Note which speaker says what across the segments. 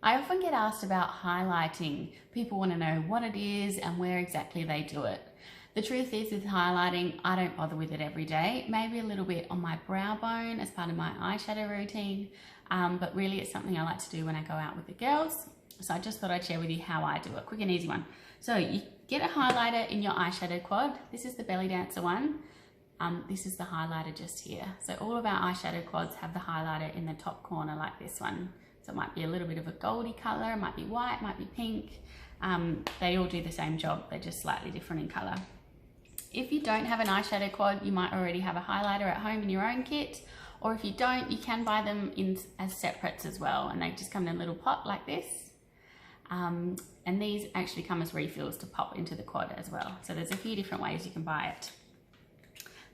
Speaker 1: I often get asked about highlighting. People want to know what it is and where exactly they do it. The truth is with highlighting, I don't bother with it every day. Maybe a little bit on my brow bone as part of my eyeshadow routine, but really it's something I like to do when I go out with the girls. So I just thought I'd share with you how I do it, quick and easy one. So you get a highlighter in your eyeshadow quad. This is the Belly Dancer one. This is the highlighter just here. So all of our eyeshadow quads have the highlighter in the top corner like this one. So it might be a little bit of a goldy color, it might be white, it might be pink. They all do the same job, they're just slightly different in color. If you don't have an eyeshadow quad, you might already have a highlighter at home in your own kit, or if you don't, you can buy them in as separates as well, and they just come in a little pot like this. And these actually come as refills to pop into the quad as well. So there's a few different ways you can buy it.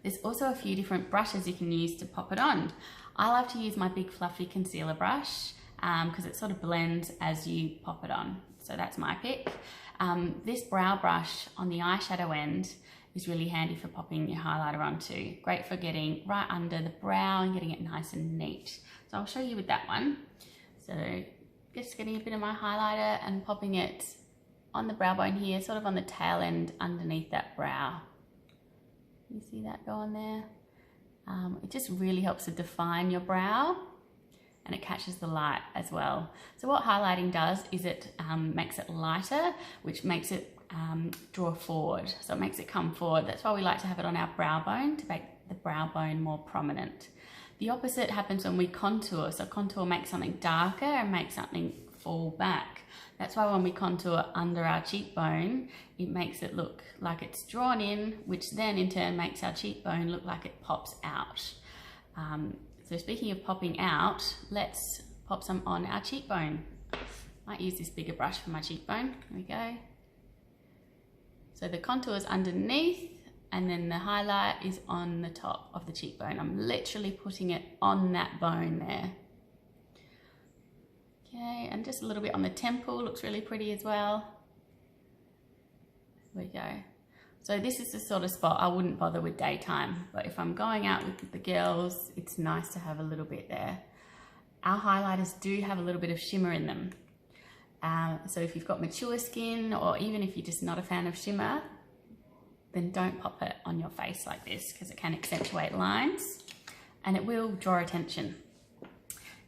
Speaker 1: There's also a few different brushes you can use to pop it on. I love to use my big fluffy concealer brush because it sort of blends as you pop it on. So that's my pick. This brow brush on the eyeshadow end is really handy for popping your highlighter on too. Great for getting right under the brow and getting it nice and neat. So I'll show you with that one. So just getting a bit of my highlighter and popping it on the brow bone here, sort of on the tail end underneath that brow. You see that go on there? It just really helps to define your brow and it catches the light as well. So what highlighting does is it makes it lighter, which makes it draw forward. So it makes it come forward. That's why we like to have it on our brow bone, to make the brow bone more prominent. The opposite happens when we contour. So contour makes something darker and makes something fall back. That's why when we contour under our cheekbone, it makes it look like it's drawn in, which then in turn makes our cheekbone look like it pops out. So speaking of popping out, let's pop some on our cheekbone. Might use this bigger brush for my cheekbone. There we go. So the contour is underneath and then the highlight is on the top of the cheekbone. I'm literally putting it on that bone there. Okay, and just a little bit on the temple, looks really pretty as well. There we go. So this is the sort of spot I wouldn't bother with daytime, but if I'm going out with the girls, it's nice to have a little bit there. Our highlighters do have a little bit of shimmer in them. So if you've got mature skin, or even if you're just not a fan of shimmer, then don't pop it on your face like this because it can accentuate lines and it will draw attention.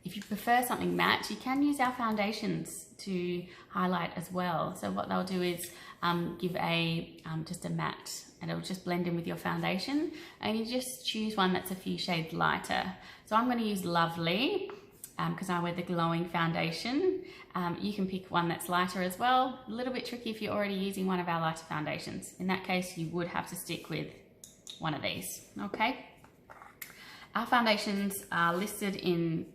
Speaker 1: If you prefer something matte, you can use our foundations to highlight as well. So what they'll do is give just a matte and it'll just blend in with your foundation, and you just choose one that's a few shades lighter. So I'm going to use Lovely because I wear the glowing foundation. You can pick one that's lighter as well. A little bit tricky if you're already using one of our lighter foundations. In that case, you would have to stick with one of these, okay? Our foundations are listed in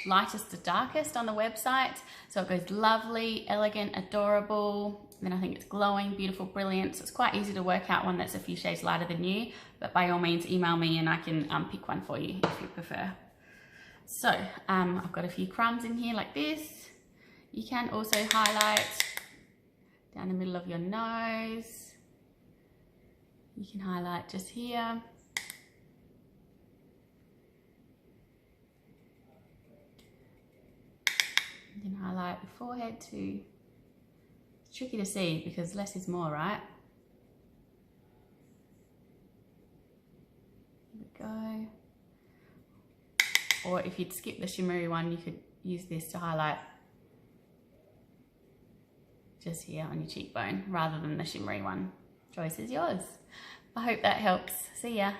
Speaker 1: lightest to darkest on the website. So it goes Lovely, Elegant, Adorable, then I think it's Glowing, Beautiful, Brilliant. So it's quite easy to work out one that's a few shades lighter than you, but by all means email me and I can pick one for you if you prefer. So I've got a few crumbs in here like this. You can also highlight down the middle of your nose. You can highlight just here. You can highlight the forehead too. It's tricky to see because less is more, right? There we go. Or if you'd skip the shimmery one, you could use this to highlight just here on your cheekbone rather than the shimmery one. Choice is yours. I hope that helps. See ya.